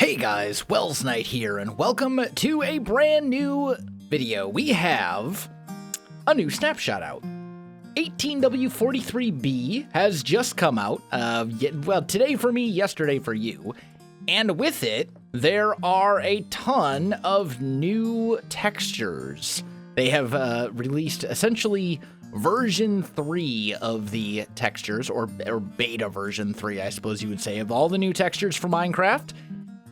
Hey guys, Welsknight here, and welcome to a brand new video. We have a new snapshot out. 18W43B has just come out, well, today for me, yesterday for you, and with it, there are a ton of new textures. They have released essentially version 3 of the textures, or beta version 3, I suppose you would say, of all the new textures for Minecraft.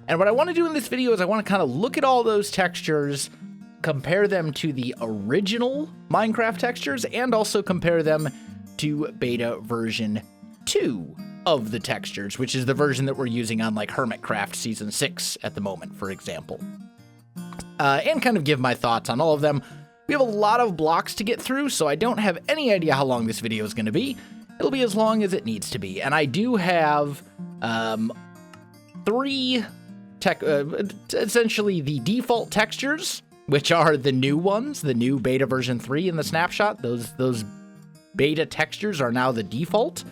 And what I want to do in this video is I want to kind of look at all those textures, compare them to the original Minecraft textures, and also compare them to beta version 2 of the textures, which is the version that we're using on like Hermitcraft Season 6 at the moment, for example. And kind of give my thoughts on all of them. We have a lot of blocks to get through, so I don't have any idea how long this video is going to be. It'll be as long as it needs to be. And I do have three essentially the default textures, which are the new ones, the new beta version 3 in the snapshot. Those beta textures are now the default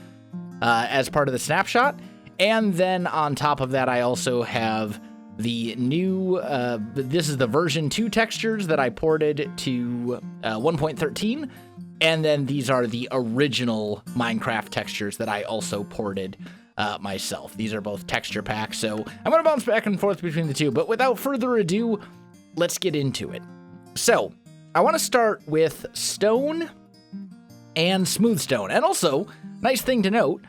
as part of the snapshot. And then on top of that, I also have the new, this is the version 2 textures that I ported to 1.13. And then these are the original Minecraft textures that I also ported myself. These are both texture packs, so I'm going to bounce back and forth between the two, but without further ado, let's get into it. So, I want to start with stone and smooth stone, and also, nice thing to note,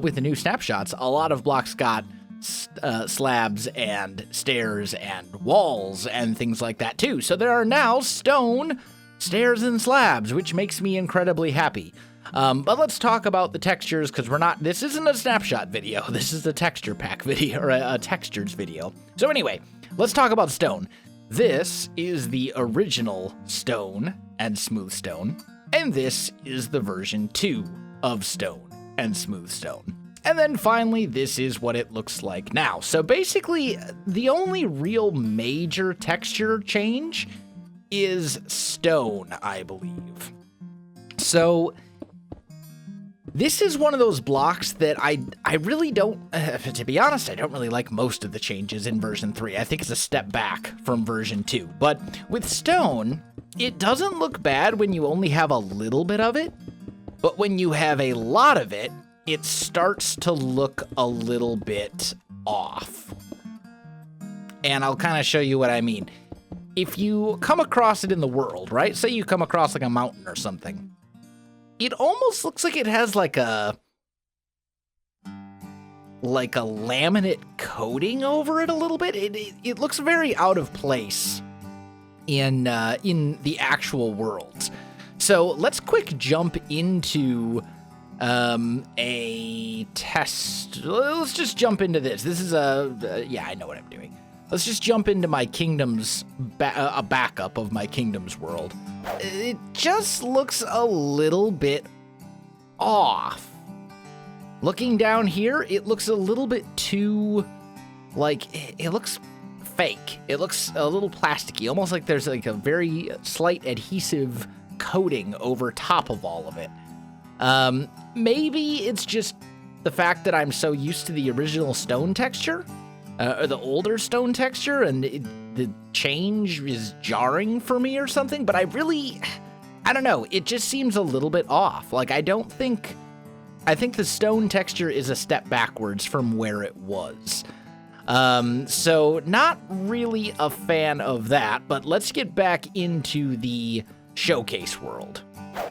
with the new snapshots, a lot of blocks got slabs and stairs and walls and things like that too, so there are now stone, stairs, and slabs, which makes me incredibly happy. But let's talk about the textures, because this isn't a snapshot video, this is a texture pack video, or a textures video. So anyway, let's talk about stone. This is the original stone and smooth stone, and this is the version 2 of stone and smooth stone. And then finally, this is what it looks like now. So basically, the only real major texture change is stone, I believe. So this is one of those blocks that I really don't, to be honest, I don't really like most of the changes in version 3. I think it's a step back from version 2. But with stone, it doesn't look bad when you only have a little bit of it. But when you have a lot of it, it starts to look a little bit off. And I'll kind of show you what I mean. If you come across it in the world, right? Say you come across like a mountain or something. It almost looks like it has like a laminate coating over it a little bit. It looks very out of place in the actual worlds. So let's quick jump into a test. Let's just jump into this. This is yeah, I know what I'm doing. Let's just jump into my kingdom's, a backup of my kingdom's world. It just looks a little bit off. Looking down here, it looks a little bit too, like, it looks fake. It looks a little plasticky, almost like there's like a very slight adhesive coating over top of all of it. Maybe it's just the fact that I'm so used to the original stone texture, or the older stone texture, and the change is jarring for me or something, but I don't know, it just seems a little bit off. Like, I think the stone texture is a step backwards from where it was. So not really a fan of that, but let's get back into the showcase world.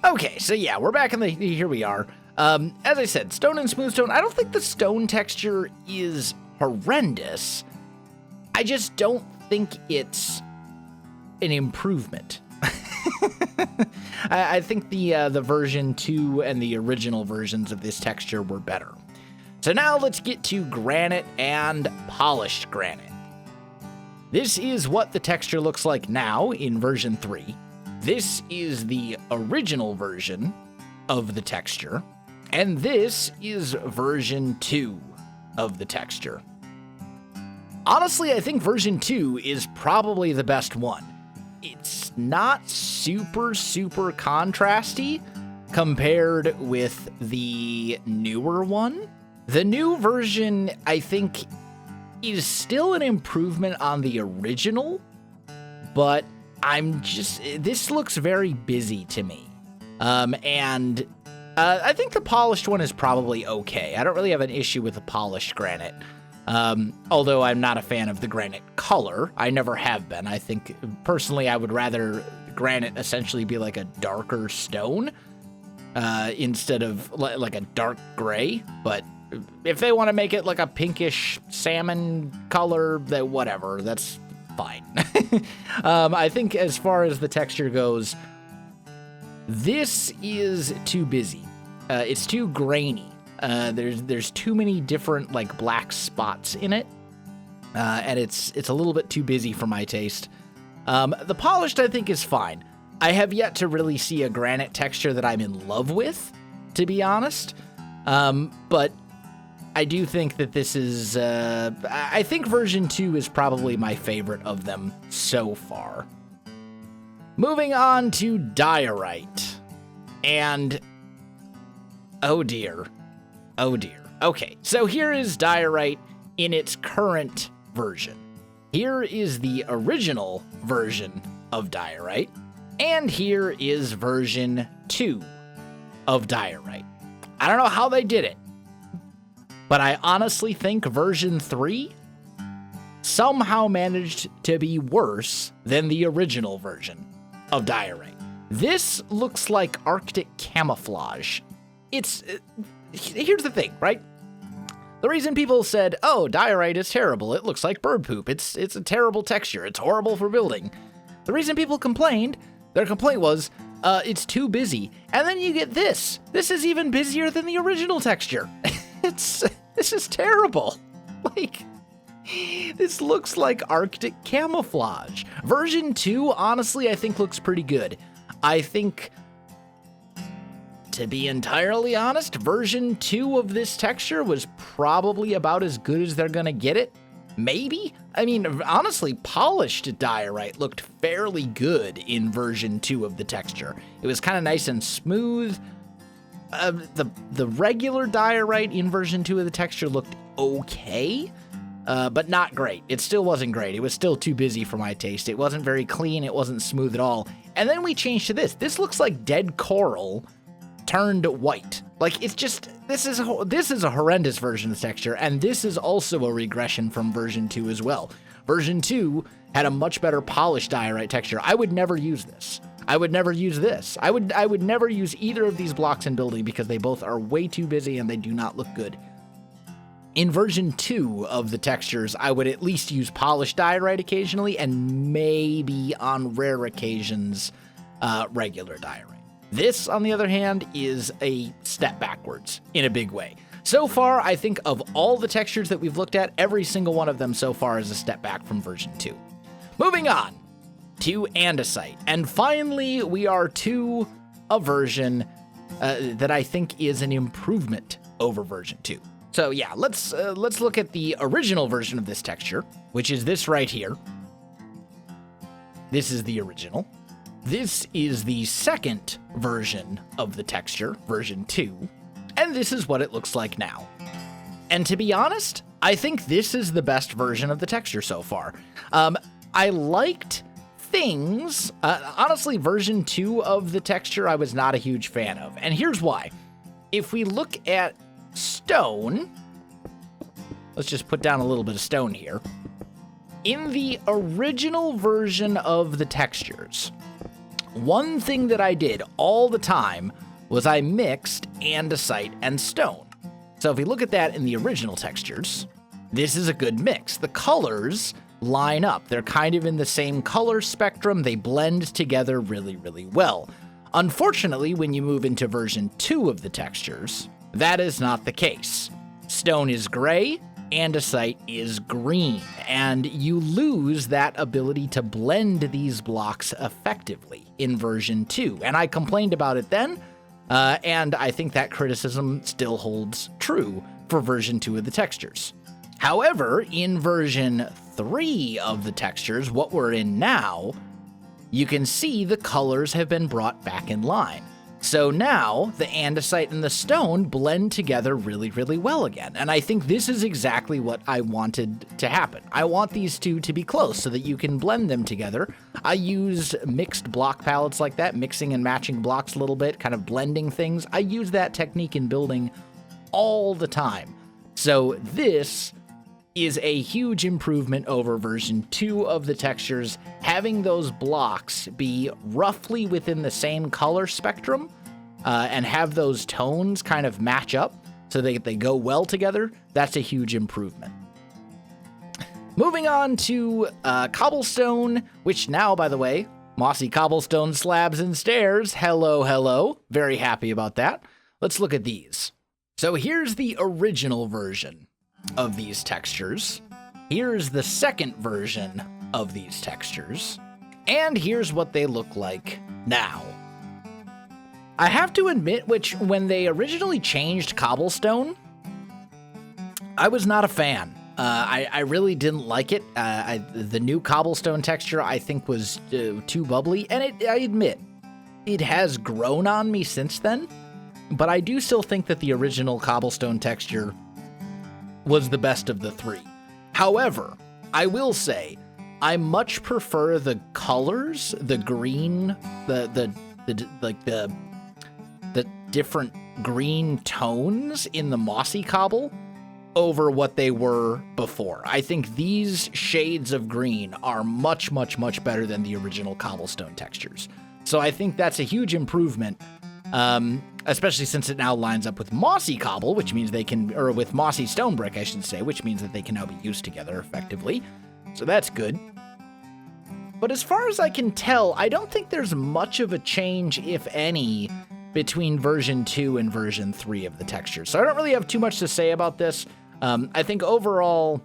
Okay, so yeah, we're back in here we are. As I said, stone and smooth stone, I don't think the stone texture is horrendous. I just don't think it's an improvement. I think the version 2 and the original versions of this texture were better. So now let's get to granite and polished granite. This is what the texture looks like now in version 3. This is the original version of the texture, and this is version 2 of the texture. Honestly, I think version 2 is probably the best one. It's not super contrasty compared with the newer one. The new version, I think, is still an improvement on the original, but this looks very busy to me. And I think the polished one is probably okay. I don't really have an issue with the polished granite. Although I'm not a fan of the granite color. I never have been. I think, personally, I would rather granite essentially be like a darker stone instead of like a dark gray. But if they want to make it like a pinkish salmon color, then whatever, that's fine. I think as far as the texture goes, this is too busy. It's too grainy. There's too many different like black spots in it, and it's a little bit too busy for my taste. The polished I think is fine. I have yet to really see a granite texture that I'm in love with, to be honest. But I do think that this is, I think version 2 is probably my favorite of them so far. Moving on to Diorite. And, oh dear. Oh dear. Okay, so here is Diorite in its current version. Here is the original version of Diorite, and here is version 2 of Diorite. I don't know how they did it, but I honestly think version 3 somehow managed to be worse than the original version of Diorite. This looks like Arctic camouflage. Here's the thing, right? The reason people said, oh, Diorite is terrible, it looks like bird poop, it's a terrible texture, it's horrible for building. The reason people complained, their complaint was, it's too busy. And then you get this. This is even busier than the original texture. This is terrible. Like, this looks like Arctic camouflage. Version 2, honestly, I think looks pretty good. I think, to be entirely honest, version 2 of this texture was probably about as good as they're gonna get it. Maybe? I mean, honestly, polished Diorite looked fairly good in version 2 of the texture. It was kind of nice and smooth. The regular Diorite in version 2 of the texture looked okay, but not great. It still wasn't great. It was still too busy for my taste. It wasn't very clean. It wasn't smooth at all. And then we changed to this. This looks like dead coral turned white. Like, it's just, this is a horrendous version of the texture, and this is also a regression from version 2 as well. Version 2 had a much better polished Diorite texture. I would never use this. I would never use this. I would never use either of these blocks in building because they both are way too busy and they do not look good. In version 2 of the textures, I would at least use polished Diorite occasionally, and maybe on rare occasions, regular Diorite. This, on the other hand, is a step backwards in a big way. So far, I think of all the textures that we've looked at, every single one of them so far is a step back from version 2. Moving on to Andesite. And finally, we are to a version that I think is an improvement over version 2. So yeah, let's look at the original version of this texture, which is this right here. This is the original. This is the second version of the texture, version 2, and this is what it looks like now. And to be honest, I think this is the best version of the texture so far. I liked things. Honestly, version 2 of the texture I was not a huge fan of, and here's why. If we look at stone, let's just put down a little bit of stone here. In the original version of the textures, one thing that I did all the time was I mixed andesite and stone. So if we look at that in the original textures, this is a good mix. The colors line up. They're kind of in the same color spectrum. They blend together really, really well. Unfortunately, when you move into version 2 of the textures, that is not the case. Stone is gray, andesite is green, and you lose that ability to blend these blocks effectively in version 2. And I complained about it then, and I think that criticism still holds true for version 2 of the textures. However, in version 3 of the textures, what we're in now, you can see the colors have been brought back in line. So now the andesite and the stone blend together really, really well again. And I think this is exactly what I wanted to happen. I want these two to be close so that you can blend them together. I use mixed block palettes like that, mixing and matching blocks a little bit, kind of blending things. I use that technique in building all the time. So this is a huge improvement over version 2 of the textures, having those blocks be roughly within the same color spectrum and have those tones kind of match up so they go well together. That's a huge improvement. Moving on to Cobblestone, which now, by the way, Mossy Cobblestone Slabs and Stairs. Hello, hello. Very happy about that. Let's look at these. So here's the original version of these textures. Here's the second version of these textures. And here's what they look like now. I have to admit, when they originally changed Cobblestone, I was not a fan. I really didn't like it. The new Cobblestone texture I think was too bubbly, and I admit, it has grown on me since then, but I do still think that the original Cobblestone texture was the best of the three. However, I will say, I much prefer the colors, the green, the different green tones in the Mossy Cobble over what they were before. I think these shades of green are much, much, much better than the original Cobblestone textures. So I think that's a huge improvement, especially since it now lines up with Mossy Cobble, which means they can, or with Mossy Stone Brick, I should say, which means that they can now be used together effectively. So that's good. But as far as I can tell, I don't think there's much of a change, if any, between version 2 and version 3 of the texture. So I don't really have too much to say about this. I think overall,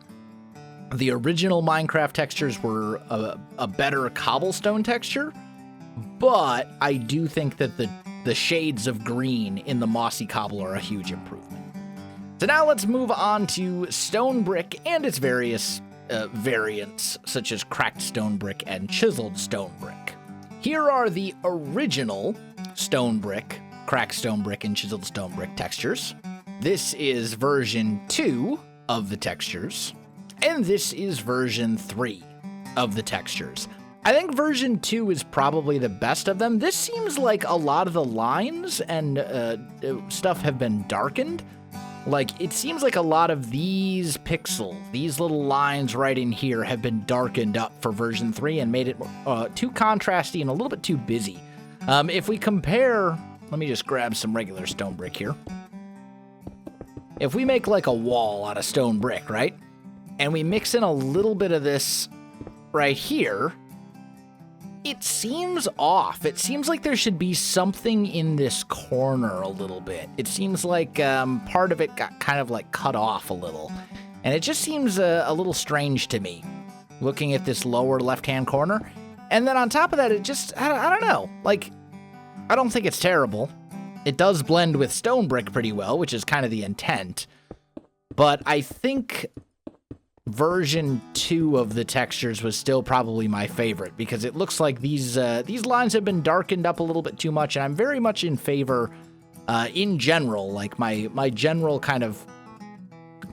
the original Minecraft textures were a better cobblestone texture, but I do think that the shades of green in the Mossy Cobble are a huge improvement. So now let's move on to Stone Brick and its various variants, such as Cracked Stone Brick and Chiseled Stone Brick. Here are the original Stone Brick, Cracked Stone Brick, and Chiseled Stone Brick textures. This is version 2 of the textures, and this is version 3 of the textures. I think version 2 is probably the best of them. This seems like a lot of the lines and stuff have been darkened. Like, it seems like a lot of these pixels, these little lines right in here, have been darkened up for version 3 and made it too contrasty and a little bit too busy. If we compare, let me just grab some regular stone brick here. If we make like a wall out of stone brick, right? And we mix in a little bit of this right here, it seems off. It seems like there should be something in this corner a little bit. It seems like part of it got kind of like cut off a little. And it just seems a little strange to me, looking at this lower left-hand corner. And then on top of that, it just, I don't know. Like, I don't think it's terrible. It does blend with stone brick pretty well, which is kind of the intent. But I think version 2 of the textures was still probably my favorite, because it looks like these lines have been darkened up a little bit too much, and I'm very much in favor, in general, like my general kind of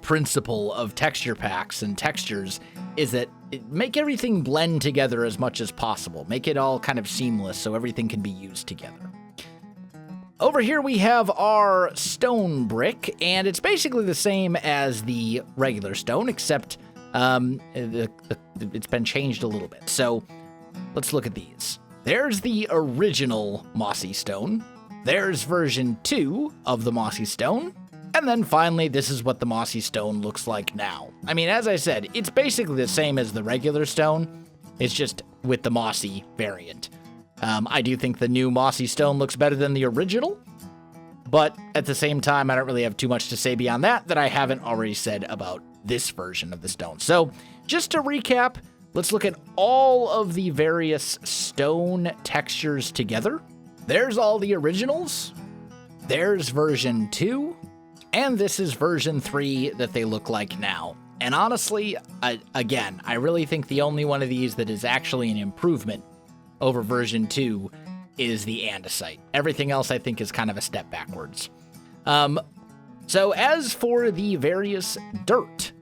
principle of texture packs and textures is that make everything blend together as much as possible. Make it all kind of seamless so everything can be used together. Over here we have our stone brick, and it's basically the same as the regular stone, except it's been changed a little bit. So let's look at these. There's the original Mossy Stone. There's version 2 of the Mossy Stone. And then finally, this is what the Mossy Stone looks like now. I mean, as I said, it's basically the same as the regular stone. It's just with the Mossy variant. I do think the new Mossy Stone looks better than the original, but at the same time, I don't really have too much to say beyond that I haven't already said about this version of the stone. So just to recap, let's look at all of the various stone textures together. There's all the originals. There's version 2, and this is version 3 that they look like now. And honestly, again, I really think the only one of these that is actually an improvement over version 2 is the andesite. Everything else I think is kind of a step backwards. So as for the various dirt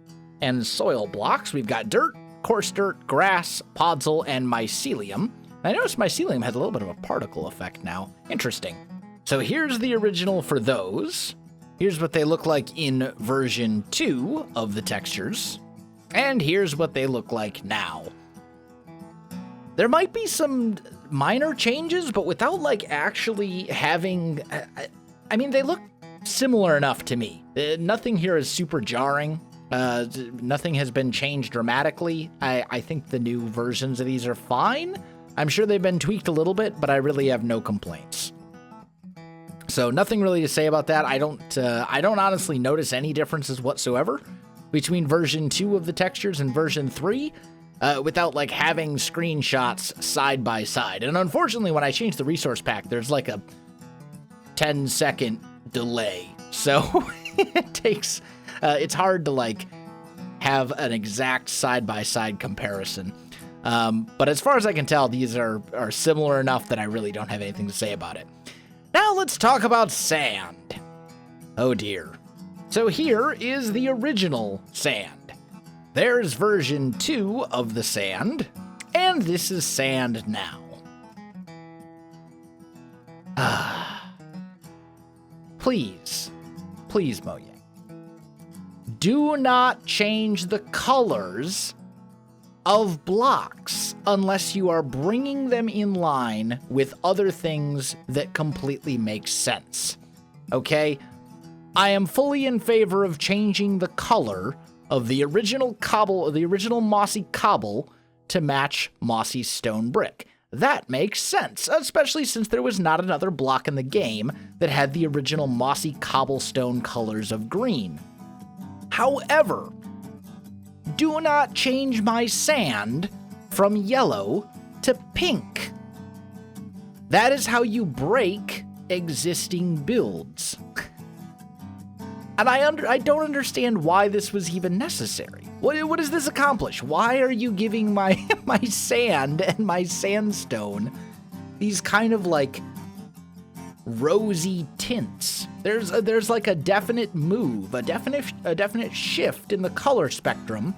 and soil blocks, we've got dirt, coarse dirt, grass, podzol, and mycelium. I noticed mycelium has a little bit of a particle effect now. Interesting. So here's the original for those. Here's what they look like in version 2 of the textures. And here's what they look like now. There might be some minor changes, but without like actually having... I mean, they look similar enough to me. Nothing here is super jarring. Nothing has been changed dramatically. I think the new versions of these are fine. I'm sure they've been tweaked a little bit, but I really have no complaints. So nothing really to say about that. I don't honestly notice any differences whatsoever between version 2 of the textures and version 3 without like having screenshots side by side. And unfortunately, when I change the resource pack, there's like a 10-second delay. So it takes, it's hard to like have an exact side by side comparison. But as far as I can tell, these are similar enough that I really don't have anything to say about it. Now let's talk about sand. Oh dear. So here is the original sand. There's version 2 of the sand, and this is sand now. Please, Mojang, do not change the colors of blocks unless you are bringing them in line with other things that completely make sense. Okay? I am fully in favor of changing the color of the original mossy cobble to match mossy stone brick. That makes sense, especially since there was not another block in the game that had the original mossy cobblestone colors of green. However, do not change my sand from yellow to pink. That is how you break existing builds. And I don't understand why this was even necessary. What does this accomplish? Why are you giving my sand and my sandstone these kind of like rosy tints? There's like a definite move, a definite shift in the color spectrum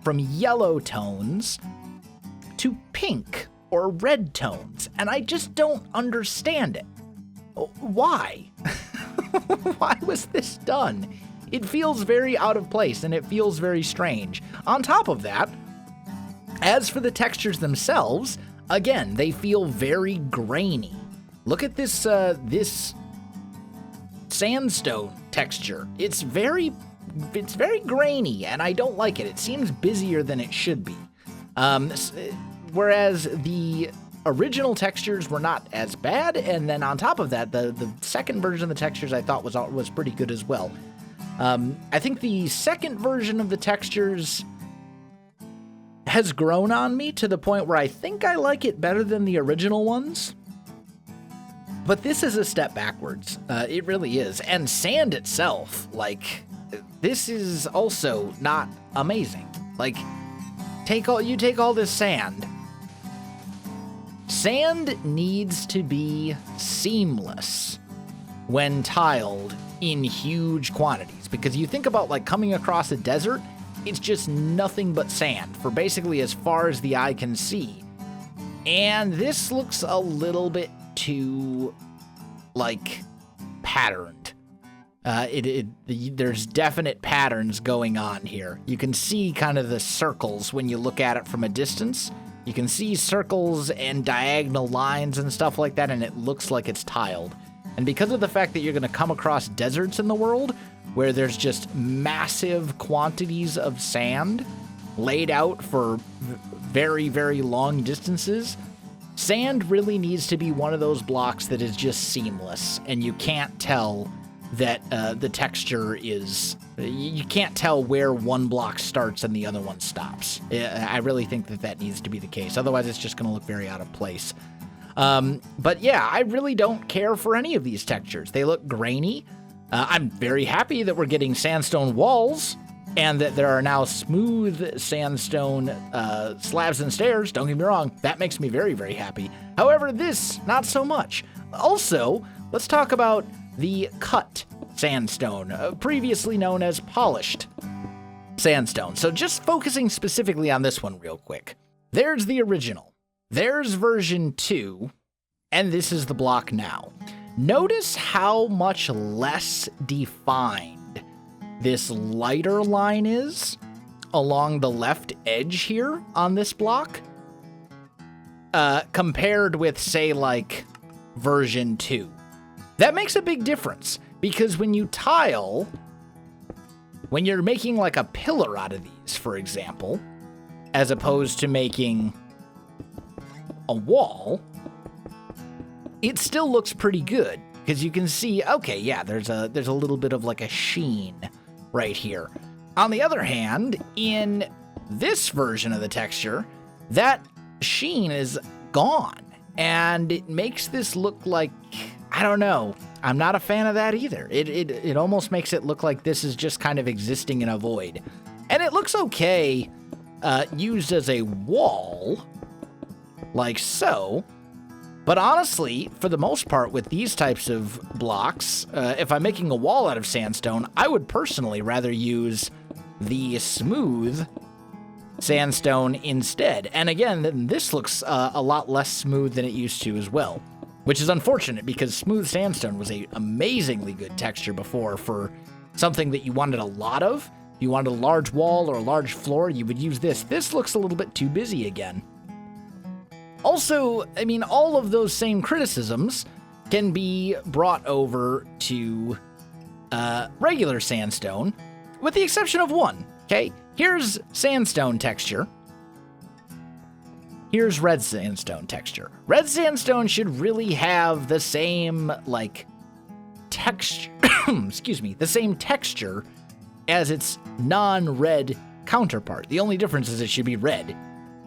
from yellow tones to pink or red tones, and I just don't understand it. Why? Why was this done? It feels very out of place and it feels very strange. On top of that, as for the textures themselves, again, they feel very grainy. Look at this this sandstone texture. It's very grainy and I don't like it. It seems busier than it should be. Whereas the original textures were not as bad, and then on top of that, the second version of the textures I thought was pretty good as well. I think the second version of the textures has grown on me to the point where I think I like it better than the original ones. But this is a step backwards. It really is. And sand itself, like, this is also not amazing. Like, take all this sand. Sand needs to be seamless when tiled in huge quantities, because you think about like coming across a desert, it's just nothing but sand for basically as far as the eye can see. And this looks a little bit too like patterned. There's definite patterns going on here. You can see kind of the circles when you look at it from a distance. You can see circles and diagonal lines and stuff like that, and it looks like it's tiled. And because of the fact that you're going to come across deserts in the world where there's just massive quantities of sand laid out for very, very long distances, sand really needs to be one of those blocks that is just seamless, and you can't tell that the texture is... You can't tell where one block starts and the other one stops. I really think that needs to be the case. Otherwise, it's just going to look very out of place. But yeah, I really don't care for any of these textures. They look grainy. I'm very happy that we're getting sandstone walls. and that there are now smooth sandstone slabs and stairs. Don't get me wrong, that makes me very, very happy. However, this, not so much. Also, let's talk about the cut sandstone, previously known as polished sandstone. So just focusing specifically on this one real quick. There's the original. There's version 2, and this is the block now. Notice how much less defined this lighter line is along the left edge here on this block, compared with, say, like version 2. That makes a big difference, because when you tile, when you're making like a pillar out of these, for example, as opposed to making a wall, it still looks pretty good, because you can see, okay, yeah, there's a little bit of like a sheen right here. On the other hand, in this version of the texture, that sheen is gone, and it makes this look like, I don't know, I'm not a fan of that either. It almost makes it look like this is just kind of existing in a void. And it looks okay used as a wall, like so. But honestly, for the most part, with these types of blocks, if I'm making a wall out of sandstone, I would personally rather use the smooth sandstone instead. And again, this looks a lot less smooth than it used to as well, which is unfortunate, because smooth sandstone was a amazingly good texture before for something that you wanted a lot of. If you wanted a large wall or a large floor, you would use this. This looks a little bit too busy again. Also, I mean, all of those same criticisms can be brought over to regular sandstone, with the exception of one, okay? Here's sandstone texture. Here's red sandstone texture. Red sandstone should really have the same, like, texture, excuse me, the same texture as its non-red counterpart. The only difference is it should be red.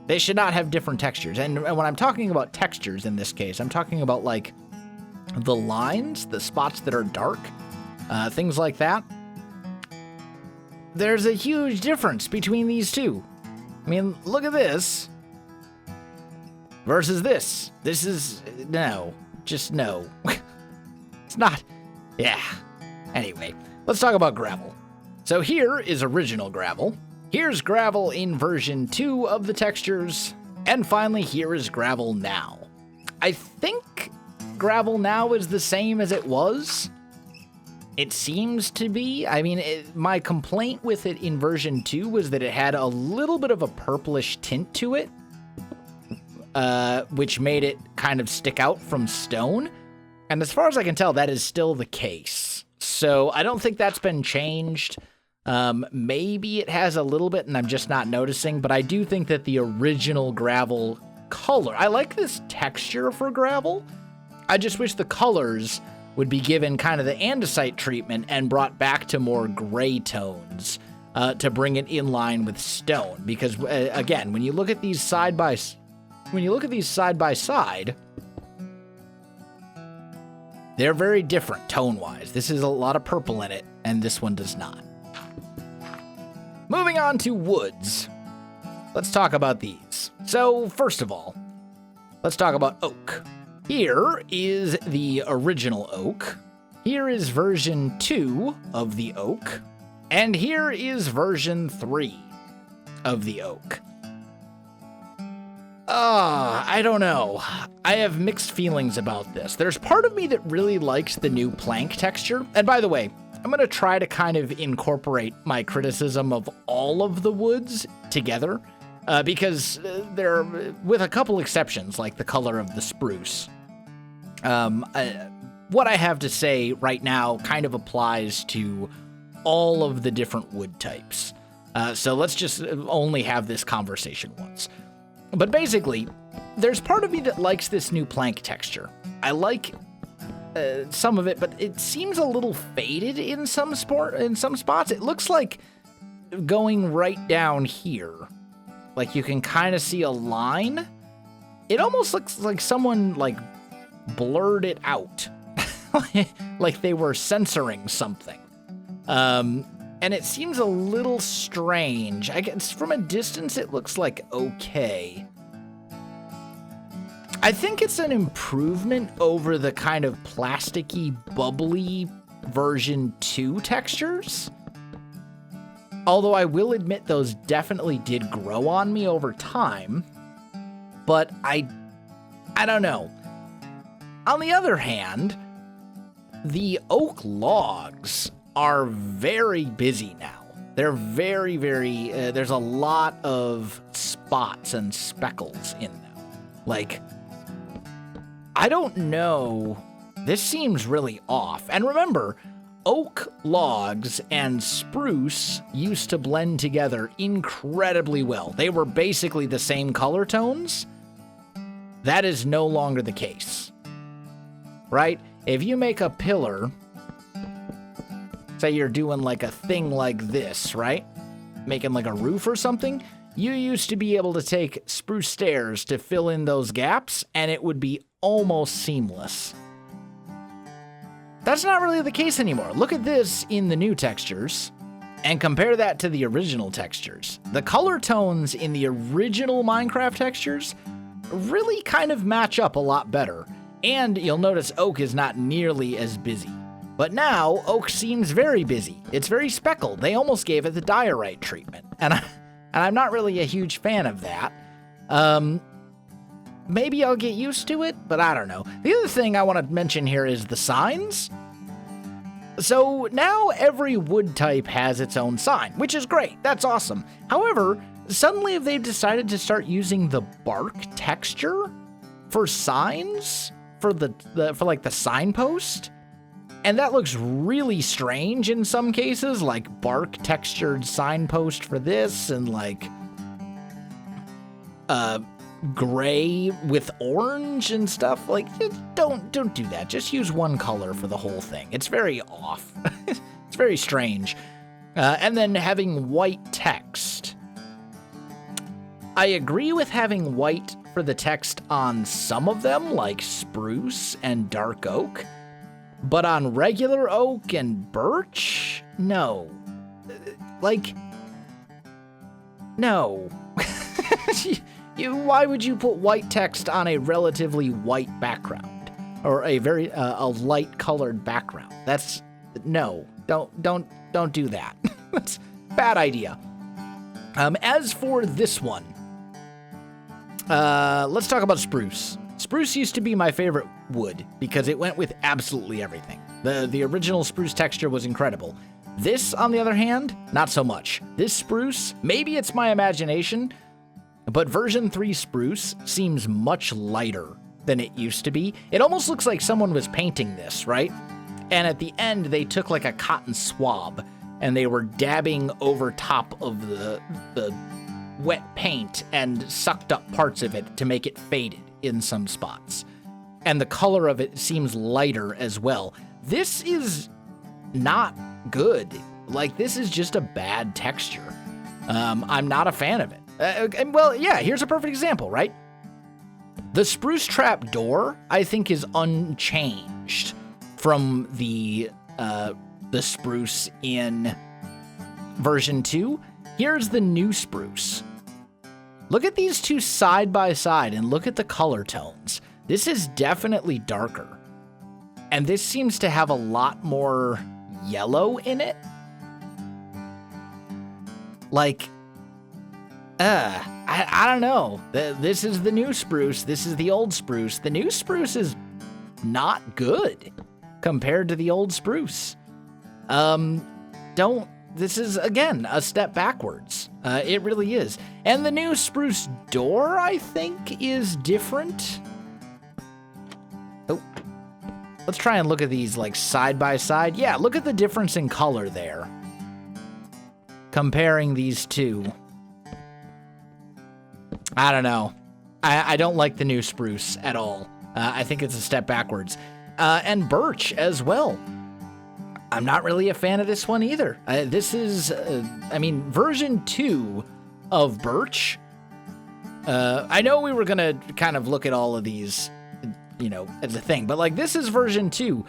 They should not have different textures. And when I'm talking about textures in this case, I'm talking about, like, the lines, the spots that are dark, things like that. There's a huge difference between these two. I mean, look at this versus this. This is, no, just no. It's not, yeah. Anyway, let's talk about gravel. So here is original gravel. Here's gravel in version 2 of the textures. And finally, here is gravel now. I think gravel now is the same as it was. It seems to be. I mean, my complaint with it in version 2 was that it had a little bit of a purplish tint to it, which made it kind of stick out from stone. And as far as I can tell, that is still the case. So I don't think that's been changed. Maybe it has a little bit and I'm just not noticing, but I do think that the original gravel color, I like this texture for gravel. I just wish the colors would be given kind of the andesite treatment and brought back to more gray tones to bring it in line with stone. Because again, when you look at these side by side, they're very different tone-wise. This is a lot of purple in it, and this one does not. Moving on to woods. Let's talk about these. So, first of all, let's talk about oak. Here is the original oak. Here is version 2 of the oak. And here is version 3 of the oak. I don't know. I have mixed feelings about this. There's part of me that really likes the new plank texture. And by the way, I'm going to try to kind of incorporate my criticism of all of the woods together, because they're, with a couple exceptions, like the color of the spruce. What I have to say right now kind of applies to all of the different wood types. So let's just only have this conversation once. But basically, there's part of me that likes this new plank texture. I like some of it, but it seems a little faded in some spots. It looks like going right down here, like you can kind of see a line. It almost looks like someone like blurred it out, like they were censoring something. And it seems a little strange. I guess from a distance, it looks like okay. I think it's an improvement over the kind of plasticky, bubbly version 2 textures. Although I will admit those definitely did grow on me over time. But I don't know. On the other hand, the oak logs are very busy now. They're very, there's a lot of spots and speckles in them. Like, I don't know. This seems really off. And remember, oak logs and spruce used to blend together incredibly well. They were basically the same color tones. That is no longer the case, right? If you make a pillar, say you're doing like a thing like this, right? Making like a roof or something, you used to be able to take spruce stairs to fill in those gaps, and it would be almost seamless. That's not really the case anymore. Look at this in the new textures, and compare that to the original textures. The color tones in the original Minecraft textures really kind of match up a lot better, and you'll notice oak is not nearly as busy. But now, oak seems very busy. It's very speckled. They almost gave it the diorite treatment, and I'm not really a huge fan of that. Maybe I'll get used to it, but I don't know. The other thing I want to mention here is the signs. So now every wood type has its own sign, which is great. That's awesome. However, suddenly they've decided to start using the bark texture for signs, for like the signpost. And that looks really strange in some cases, like bark textured signpost for this, and like gray with orange and stuff. Like, don't do that. Just use one color for the whole thing. It's very off. It's very strange. And then having white text. I agree with having white for the text on some of them, like spruce and dark oak. But on regular oak and birch, no. Like, no. Why would you put white text on a relatively white background, or a very a light colored background? That's no. Don't do that. That's a bad idea. As for this one, let's talk about spruce. Spruce used to be my favorite wood because it went with absolutely everything. The original spruce texture was incredible. This, on the other hand, not so much. This spruce, maybe it's my imagination, but version 3 spruce seems much lighter than it used to be. It almost looks like someone was painting this, right? And at the end, they took like a cotton swab and they were dabbing over top of the wet paint and sucked up parts of it to make it faded in some spots. And the color of it seems lighter as well. This is not good. Like, this is just a bad texture. I'm not a fan of it. Well, yeah, here's a perfect example, right? The spruce trap door, I think, is unchanged from the spruce in version 2. Here's the new spruce. Look at these two side by side and look at the color tones. This is definitely darker. And this seems to have a lot more yellow in it. Like, I don't know. This is the new spruce. This is the old spruce. The new spruce is not good compared to the old spruce. This is, again, a step backwards. It really is. And the new spruce door, I think, is different. Oh. Let's try and look at these, like, side by side. Yeah, look at the difference in color there. Comparing these two. I don't know. I don't like the new spruce at all. I think it's a step backwards. And birch as well. I'm not really a fan of this one either. This is, version 2 of birch. I know we were going to kind of look at all of these, as a thing, but like this is version 2.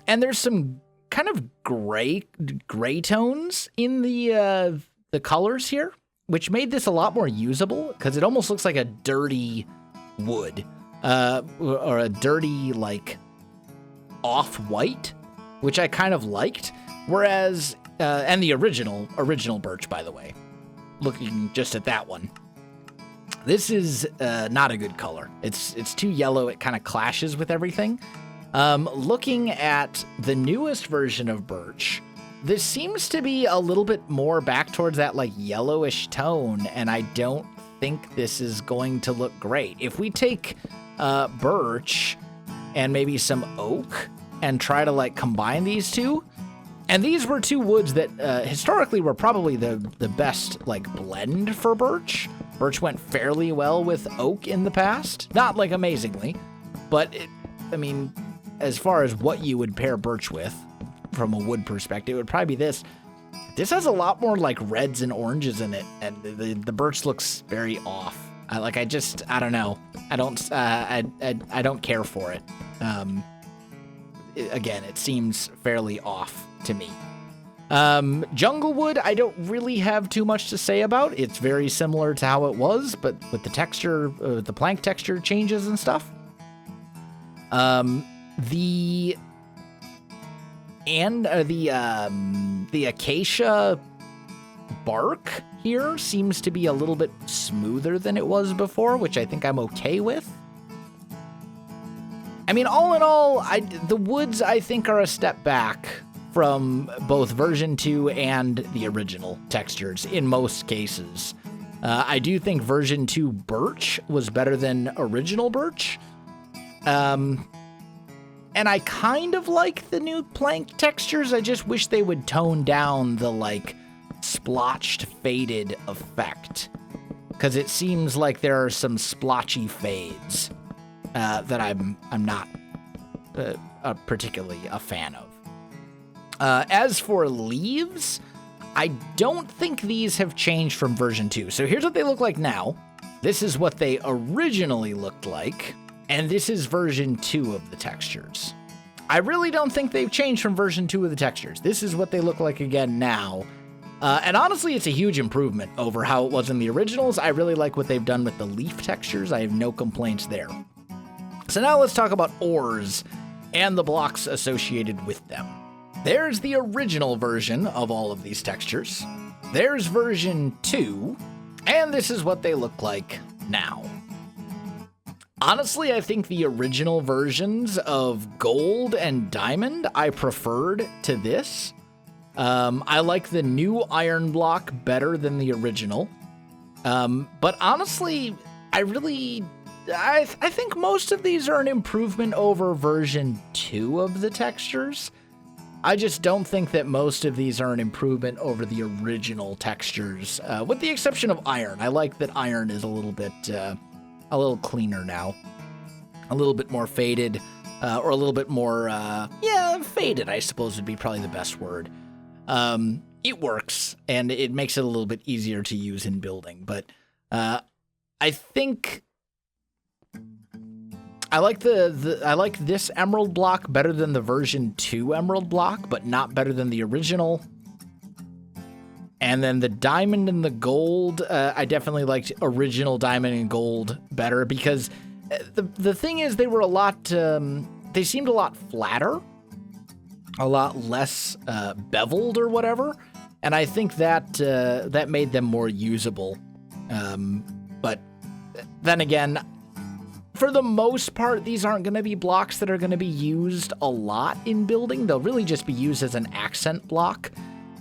And there's some kind of gray tones in the colors here, which made this a lot more usable because it almost looks like a dirty wood, or a dirty, like, off-white, which I kind of liked. Whereas, and the original birch, by the way, looking just at that one, this is not a good color. It's too yellow. It kind of clashes with everything. Looking at the newest version of birch, this seems to be a little bit more back towards that, like, yellowish tone, and I don't think this is going to look great. If we take birch and maybe some oak and try to, like, combine these two, and these were two woods that historically were probably the best, like, blend for birch. Birch went fairly well with oak in the past. Not, like, amazingly, but, I mean, as far as what you would pair birch with from a wood perspective, it would probably be this. This has a lot more, like, reds and oranges in it, and the birch looks very off. I don't know. I don't care for it. Again, it seems fairly off to me. Junglewood, I don't really have too much to say about. It's very similar to how it was, but with the texture, the plank texture changes and stuff. The acacia bark here seems to be a little bit smoother than it was before, which I think I'm okay with. I mean, all in all, the woods, I think, are a step back from both version 2 and the original textures in most cases. I do think version 2 birch was better than original birch. And I kind of like the new plank textures. I just wish they would tone down the, like, splotched, faded effect. Because it seems like there are some splotchy fades that I'm not particularly a fan of. As for leaves, I don't think these have changed from version 2. So here's what they look like now. This is what they originally looked like. And this is version 2 of the textures. I really don't think they've changed from version 2 of the textures. This is what they look like again now. And honestly, it's a huge improvement over how it was in the originals. I really like what they've done with the leaf textures. I have no complaints there. So now let's talk about ores and the blocks associated with them. There's the original version of all of these textures. There's version 2, and this is what they look like now. Honestly, I think the original versions of gold and diamond I preferred to this. I like the new iron block better than the original. But honestly, I think most of these are an improvement over version 2 of the textures. I just don't think that most of these are an improvement over the original textures, with the exception of iron. I like that iron is a little cleaner now, a little bit more faded, or a little bit more, faded, I suppose would be probably the best word. It works, and it makes it a little bit easier to use in building, but I think I like I like this emerald block better than the version 2 emerald block, but not better than the original. And then the diamond and the gold, I definitely liked original diamond and gold better because the thing is they were a lot, they seemed a lot flatter, a lot less beveled or whatever. And I think that that made them more usable. But then again, for the most part, these aren't going to be blocks that are going to be used a lot in building. They'll really just be used as an accent block.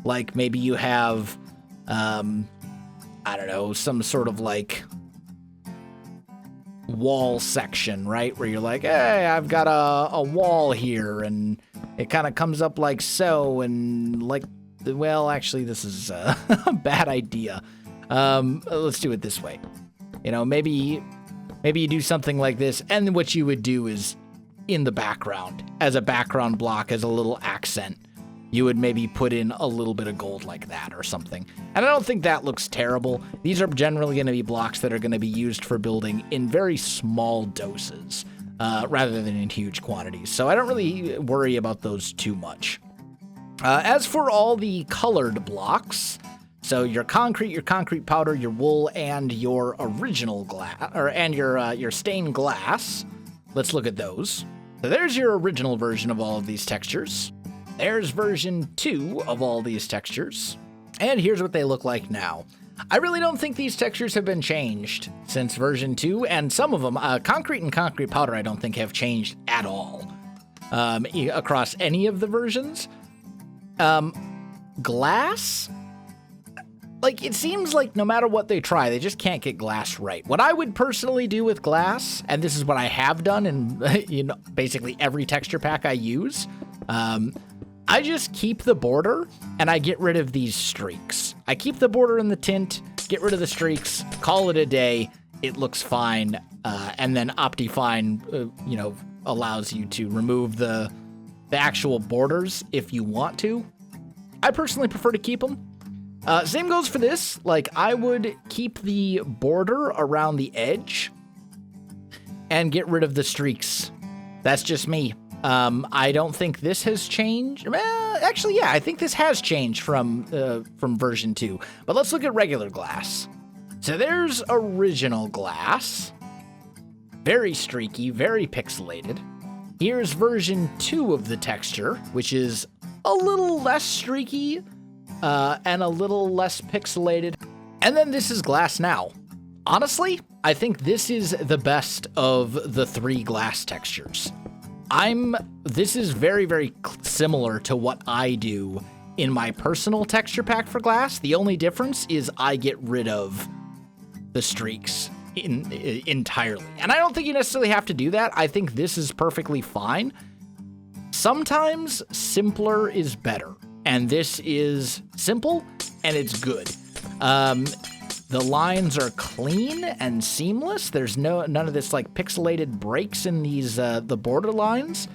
Like maybe you have, I don't know, some sort of like wall section, right? Where you're like, hey, I've got a wall here and it kind of comes up like so. And like, well, actually, this is a bad idea. Let's do it this way. You know, maybe you do something like this, and what you would do is in the background, as a background block, as a little accent, you would maybe put in a little bit of gold like that or something. And I don't think that looks terrible. These are generally going to be blocks that are going to be used for building in very small doses, rather than in huge quantities. So I don't really worry about those too much. As for all the colored blocks, so your concrete powder, your wool, and your original glass, and your stained glass, let's look at those. So there's your original version of all of these textures. There's version 2 of all these textures. And here's what they look like now. I really don't think these textures have been changed since version 2, and some of them, concrete and concrete powder, I don't think have changed at all across any of the versions. Glass, like, it seems like no matter what they try, they just can't get glass right. What I would personally do with glass, and this is what I have done in basically every texture pack I use, I just keep the border and I get rid of these streaks. I keep the border and the tint, get rid of the streaks, call it a day. It looks fine, and then Optifine, allows you to remove the actual borders if you want to. I personally prefer to keep them. Same goes for this. Like, I would keep the border around the edge and get rid of the streaks. That's just me. I don't think this has changed. Actually, yeah, I think this has changed from version 2. But let's look at regular glass. So there's original glass. Very streaky, very pixelated. Here's version 2 of the texture, which is a little less streaky and a little less pixelated. And then this is glass now. Honestly, I think this is the best of the 3 glass textures. This is very, very similar to what I do in my personal texture pack for glass. The only difference is I get rid of the streaks entirely. And I don't think you necessarily have to do that. I think this is perfectly fine. Sometimes simpler is better. And this is simple and it's good. The lines are clean and seamless. There's none of this like pixelated breaks in these the border lines.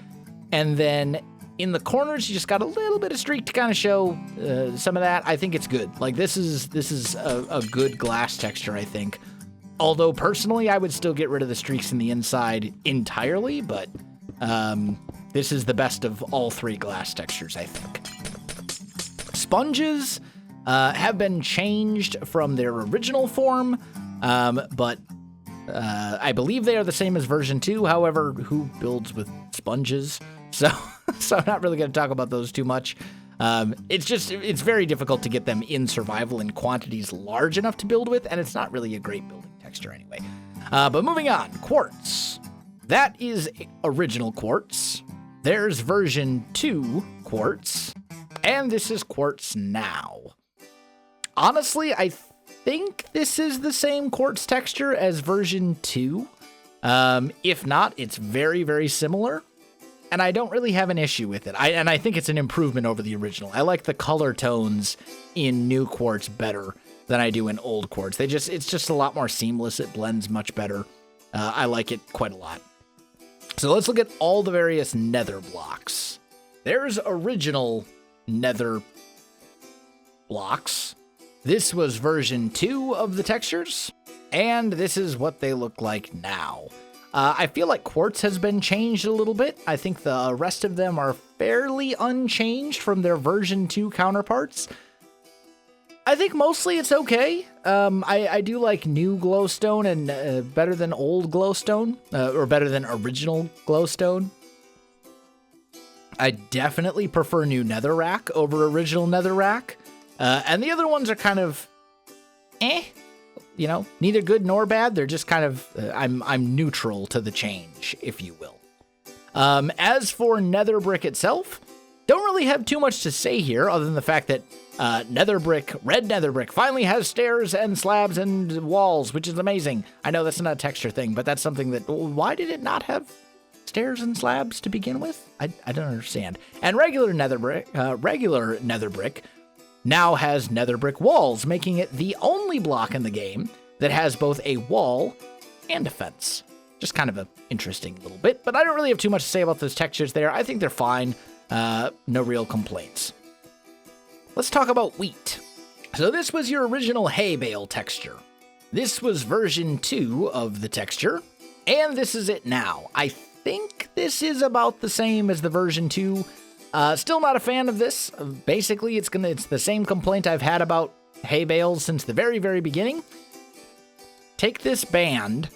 And then in the corners, you just got a little bit of streak to kind of show some of that. I think it's good. Like, this is a good glass texture, I think. Although personally, I would still get rid of the streaks in the inside entirely, but this is the best of all 3 glass textures, I think. Sponges have been changed from their original form, but I believe they are the same as version 2. However, who builds with sponges? So I'm not really going to talk about those too much. It's very difficult to get them in survival in quantities large enough to build with, and it's not really a great building texture anyway. But moving on, Quartz. That is original Quartz. There's version 2 Quartz, and this is Quartz now. Honestly, I think this is the same Quartz texture as version 2. If not, it's very, very similar. And I don't really have an issue with it. I think it's an improvement over the original. I like the color tones in new Quartz better than I do in old Quartz. It's just a lot more seamless. It blends much better. I like it quite a lot. So let's look at all the various Nether blocks. There's original Nether blocks. This was version 2 of the textures, and this is what they look like now. I feel like Quartz has been changed a little bit. I think the rest of them are fairly unchanged from their version 2 counterparts. I think mostly it's okay. I do like new glowstone and better than old glowstone, or better than original glowstone. I definitely prefer new netherrack over original netherrack. And the other ones are kind of neither good nor bad. They're just kind of, I'm neutral to the change, if you will. As for Nether Brick itself, don't really have too much to say here other than the fact that red Nether Brick finally has stairs and slabs and walls, which is amazing. I know that's not a texture thing, but that's something that, why did it not have stairs and slabs to begin with? I don't understand. And regular Nether Brick now has Nether Brick walls, making it the only block in the game that has both a wall and a fence. Just kind of an interesting little bit, but I don't really have too much to say about those textures there. I think they're fine. No real complaints. Let's talk about wheat. So this was your original hay bale texture. This was version 2 of the texture, and this is it now. I think this is about the same as the version 2. Still not a fan of this. Basically, it's the same complaint I've had about hay bales since the very, very beginning. Take this band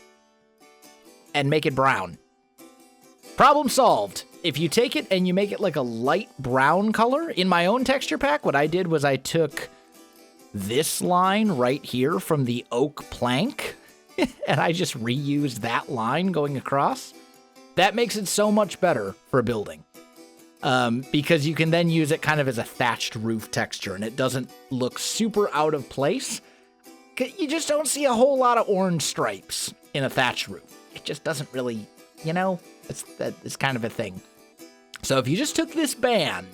and make it brown. Problem solved. If you take it and you make it like a light brown color, in my own texture pack, what I did was I took this line right here from the oak plank, and I just reused that line going across. That makes it so much better for building. Because you can then use it kind of as a thatched roof texture, and it doesn't look super out of place. You just don't see a whole lot of orange stripes in a thatched roof. It just doesn't really, it's kind of a thing. So if you just took this band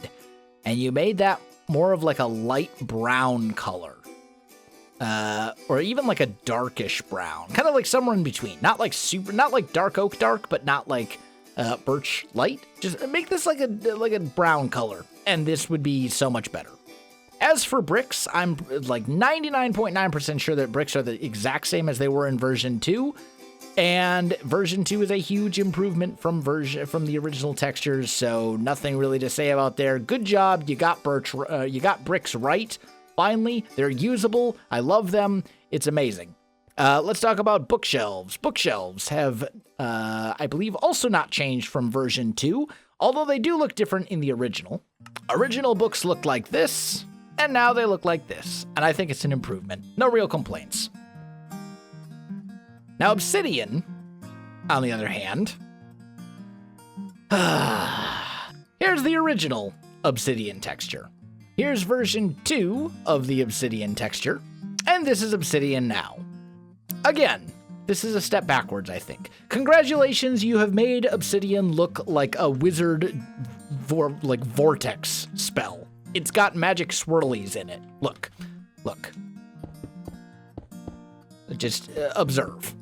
and you made that more of like a light brown color, or even like a darkish brown, kind of like somewhere in between, not like dark oak dark, but not like birch light. Just make this like a brown color, and this would be so much better. As for bricks, I'm like 99.9% sure that bricks are the exact same as they were in version 2. And version 2 is a huge improvement from the original textures, so nothing really to say about there. Good job, you got bricks right. Finally, they're usable. I love them. It's amazing. Let's talk about bookshelves. Bookshelves have, I believe, also not changed from version 2, although they do look different in the original. Original books looked like this, and now they look like this, and I think it's an improvement. No real complaints. Now, Obsidian, on the other hand, here's the original Obsidian texture. Here's version 2 of the Obsidian texture, and this is Obsidian now. Again, this is a step backwards, I think. Congratulations, you have made Obsidian look like a wizard vortex spell. It's got magic swirlies in it. Look. Just observe.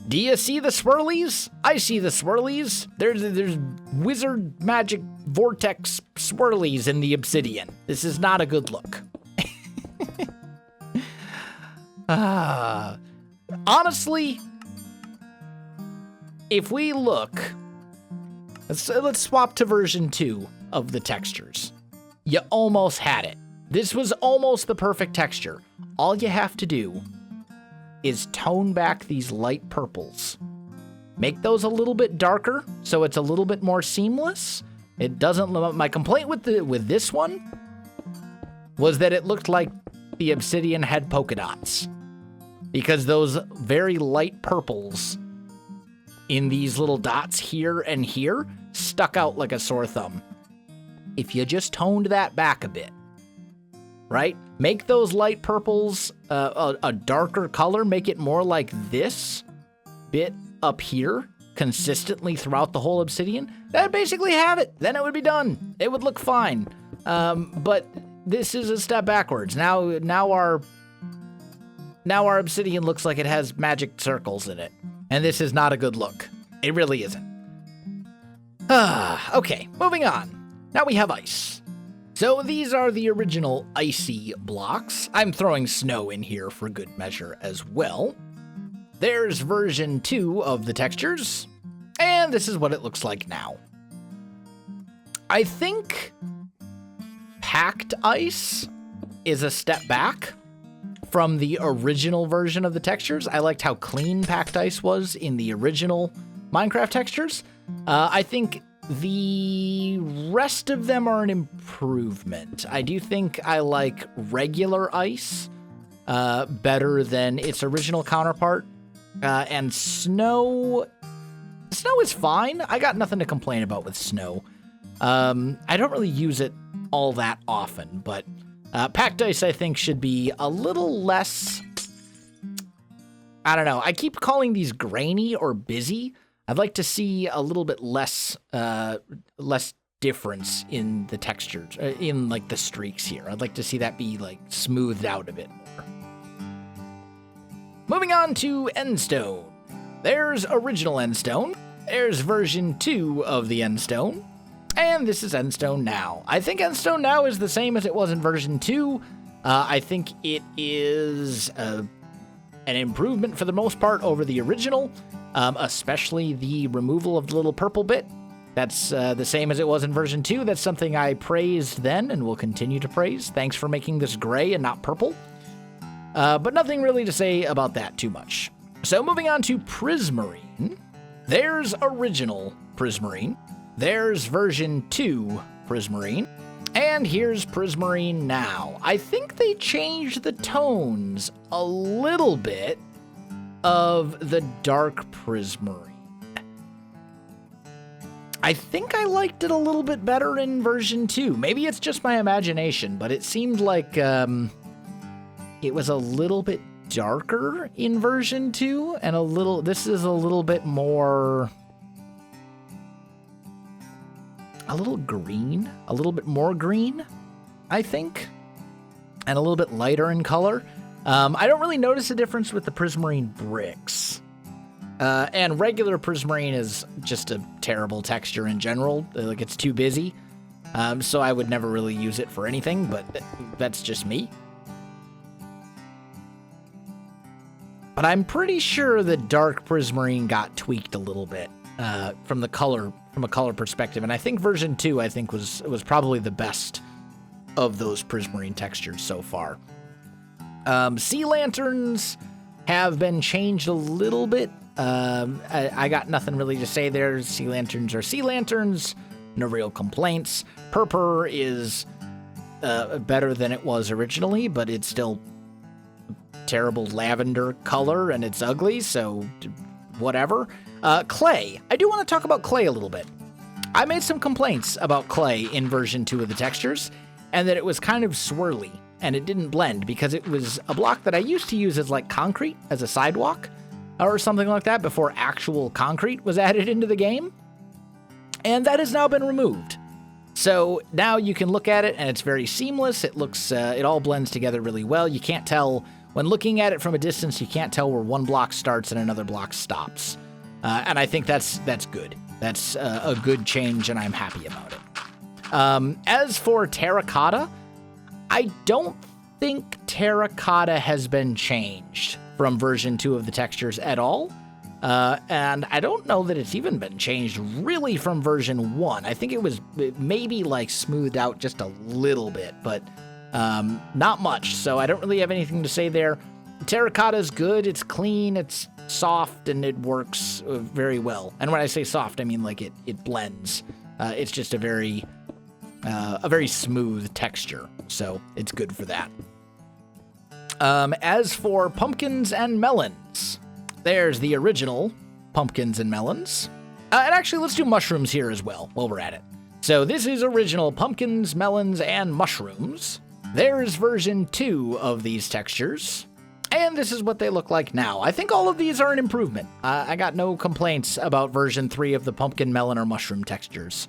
Do you see the swirlies? I see the swirlies. There's wizard magic vortex swirlies in the Obsidian. This is not a good look. Honestly, if we look, let's swap to version 2 of the textures. You almost had it. This was almost the perfect texture. All you have to do is tone back these light purples. Make those a little bit darker so it's a little bit more seamless. It doesn't. My complaint with this one was that it looked like the Obsidian had polka dots, because those very light purples in these little dots here and here stuck out like a sore thumb. If you just toned that back a bit, right? Make those light purples a darker color. Make it more like this bit up here consistently throughout the whole Obsidian. That'd basically have it. Then it would be done. It would look fine. But this is a step backwards. Now our Obsidian looks like it has magic circles in it. And this is not a good look. It really isn't. Okay, moving on. Now we have ice. So these are the original icy blocks. I'm throwing snow in here for good measure as well. There's version 2 of the textures, and this is what it looks like now. I think packed ice is a step back from the original version of the textures. I liked how clean packed ice was in the original Minecraft textures. I think the rest of them are an improvement. I do think I like regular ice better than its original counterpart. And snow is fine. I got nothing to complain about with snow. I don't really use it all that often, but packed ice I think should be a little less, I don't know. I keep calling these grainy or busy. I'd like to see a little bit less difference in the textures, in like the streaks here. I'd like to see that be like smoothed out a bit more. Moving on to Endstone. There's original Endstone. There's version 2 of the Endstone. And this is Endstone now. I think Endstone now is the same as it was in version 2. I think it is an improvement for the most part over the original. Especially the removal of the little purple bit. That's the same as it was in version 2. That's something I praised then and will continue to praise. Thanks for making this gray and not purple. But nothing really to say about that too much. So moving on to Prismarine. There's original Prismarine. There's version 2 Prismarine. And here's Prismarine now. I think they changed the tones a little bit of the dark Prismarine. I think I liked it a little bit better in version 2. Maybe it's just my imagination, but it seemed like it was a little bit darker in version 2, and this is a little bit more, a little green, a little bit more green, I think, and a little bit lighter in color. I don't really notice a difference with the Prismarine bricks. And regular Prismarine is just a terrible texture in general. Like, it's too busy. So I would never really use it for anything, but that's just me. But I'm pretty sure the dark Prismarine got tweaked a little bit from a color perspective. And I think version 2, was probably the best of those Prismarine textures so far. Sea lanterns have been changed a little bit. I got nothing really to say there. Sea lanterns are sea lanterns. No real complaints. Purple is better than it was originally, but it's still terrible lavender color and it's ugly, so whatever. Clay. I do want to talk about clay a little bit. I made some complaints about clay in version 2 of the textures, and that it was kind of swirly and it didn't blend because it was a block that I used to use as like concrete, as a sidewalk or something like that before actual concrete was added into the game. And that has now been removed. So now you can look at it and it's very seamless. It looks, it all blends together really well. You can't tell, when looking at it from a distance, you can't tell where one block starts and another block stops. And I think that's good. That's a good change and I'm happy about it. As for Terracotta, I don't think Terracotta has been changed from version 2 of the textures at all. And I don't know that it's even been changed really from version 1. I think it was maybe like smoothed out just a little bit, but not much. So I don't really have anything to say there. Terracotta is good. It's clean. It's soft and it works very well. And when I say soft, I mean like it blends. It's just a very smooth texture. So it's good for that. As for pumpkins and melons, there's the original pumpkins and melons. And actually, let's do mushrooms here as well while we're at it. So this is original pumpkins, melons, and mushrooms. There's version 2 of these textures. And this is what they look like now. I think all of these are an improvement. I got no complaints about version 3 of the pumpkin, melon, or mushroom textures.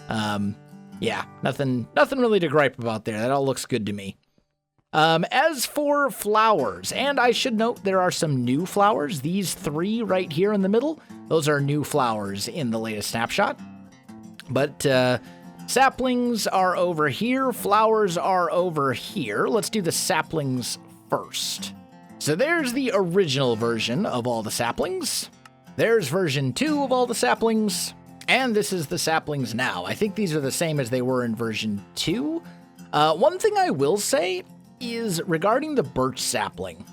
Yeah, nothing really to gripe about there. That all looks good to me. As for flowers, and I should note there are some new flowers. These 3 right here in the middle, those are new flowers in the latest snapshot. But saplings are over here, flowers are over here. Let's do the saplings first. So there's the original version of all the saplings. There's version 2 of all the saplings. And this is the saplings now. I think these are the same as they were in version 2. One thing I will say is regarding the birch sapling.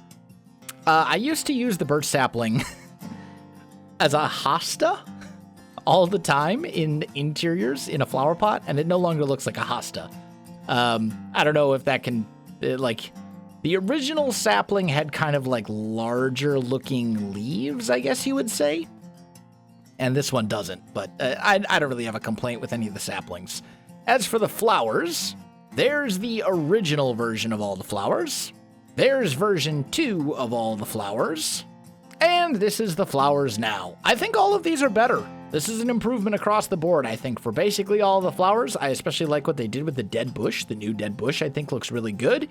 I used to use the birch sapling as a hosta all the time in interiors in a flower pot, and it no longer looks like a hosta. I don't know if that can, like, the original sapling had kind of like larger looking leaves, I guess you would say. And this one doesn't, but I don't really have a complaint with any of the saplings. As for the flowers, there's the original version of all the flowers. There's version 2 of all the flowers. And this is the flowers now. I think all of these are better. This is an improvement across the board, I think, for basically all the flowers. I especially like what they did with the dead bush. The new dead bush, I think, looks really good.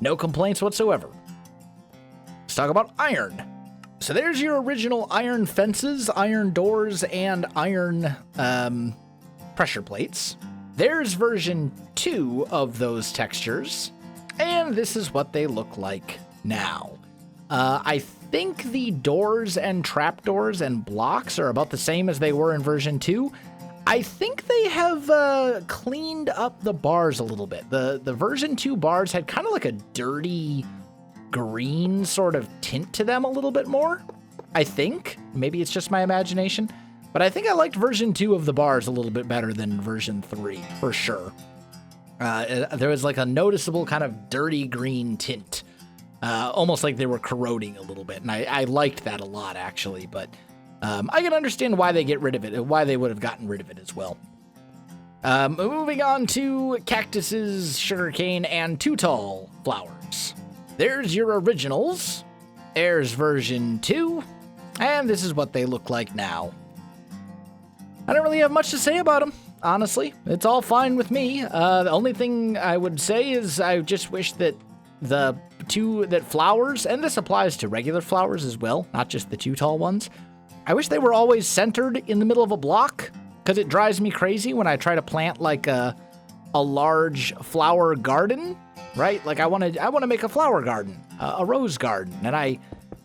No complaints whatsoever. Let's talk about iron. So there's your original iron fences, iron doors, and iron pressure plates. There's version 2 of those textures, and this is what they look like now. I think the doors and trapdoors and blocks are about the same as they were in version 2. I think they have cleaned up the bars a little bit. The version 2 bars had kind of like a dirty green sort of tint to them a little bit more, I think. Maybe it's just my imagination, but I think I liked version 2 of the bars a little bit better than version 3, for sure. There was like a noticeable kind of dirty green tint, almost like they were corroding a little bit, and I liked that a lot, actually, but I can understand why they get rid of it, and why they would have gotten rid of it as well. Moving on to cactuses, sugarcane, and too tall flowers. There's your originals. There's version 2, and this is what they look like now. I don't really have much to say about them, honestly. It's all fine with me. The only thing I would say is I just wish that the flowers, and this applies to regular flowers as well, not just the too tall ones, I wish they were always centered in the middle of a block, because it drives me crazy when I try to plant like a large flower garden, right? Like I want to make a flower garden, a rose garden, and I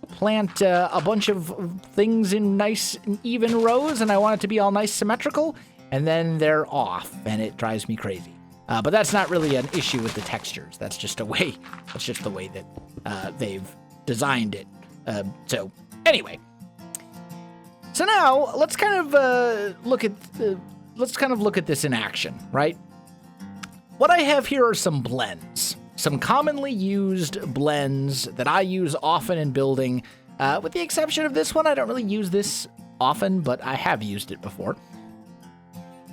plant a bunch of things in nice even rows, and I want it to be all nice symmetrical, and then they're off, and it drives me crazy. But that's not really an issue with the textures. That's just the way that they've designed it. So anyway. So now let's kind of look at this in action, right? What I have here are some blends, some commonly used blends that I use often in building. With the exception of this one, I don't really use this often, but I have used it before.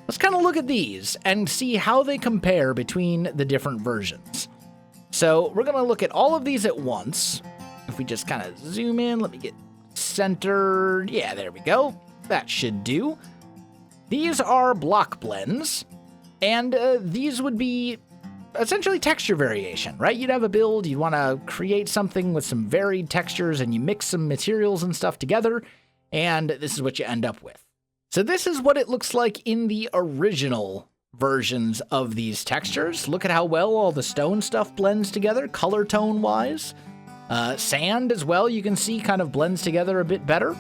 Let's kind of look at these and see how they compare between the different versions. So we're going to look at all of these at once. If we just kind of zoom in, let me get centered. Yeah, there we go. That should do. These are block blends, and these would be essentially texture variation, right? You'd have a build, you'd want to create something with some varied textures, and you mix some materials and stuff together, and this is what you end up with. So this is what it looks like in the original versions of these textures. Look at how well all the stone stuff blends together, color tone wise. Sand as well, you can see, kind of blends together a bit better.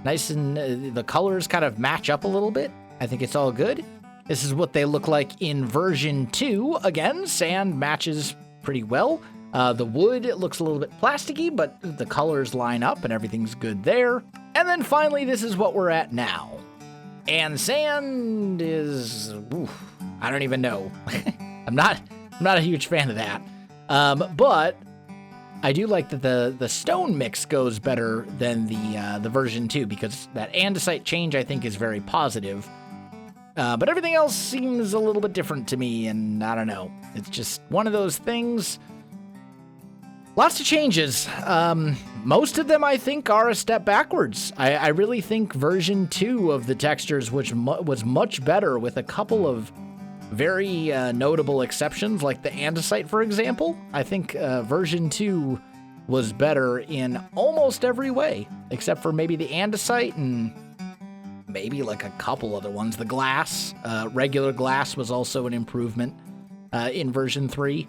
Nice, and the colors kind of match up a little bit. I think it's all good. This is what they look like in version 2. Again, sand matches pretty well. The wood looks a little bit plasticky, but the colors line up and everything's good there. And then finally, this is what we're at now. And sand is, I don't even know. I'm not a huge fan of that. But I do like that the stone mix goes better than the version 2, because that andesite change, I think, is very positive. But everything else seems a little bit different to me, and I don't know. It's just one of those things. Lots of changes. Most of them, I think, are a step backwards. I really think version 2 of the textures was much better, with a couple of very notable exceptions, like the andesite, for example. I think version 2 was better in almost every way, except for maybe the andesite and maybe like a couple other ones. The glass, regular glass, was also an improvement in version 3.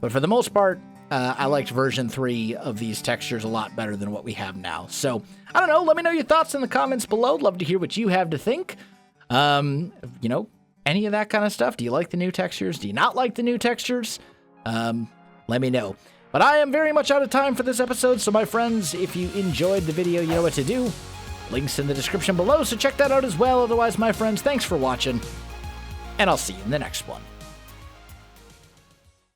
But for the most part, I liked version 3 of these textures a lot better than what we have now. So, I don't know. Let me know your thoughts in the comments below. Love to hear what you have to think. Any of that kind of stuff. Do you like the new textures? Do you not like the new textures? Let me know. But I am very much out of time for this episode, so my friends, if you enjoyed the video, you know what to do. Links in the description below, so check that out as well. Otherwise, my friends, thanks for watching, and I'll see you in the next one.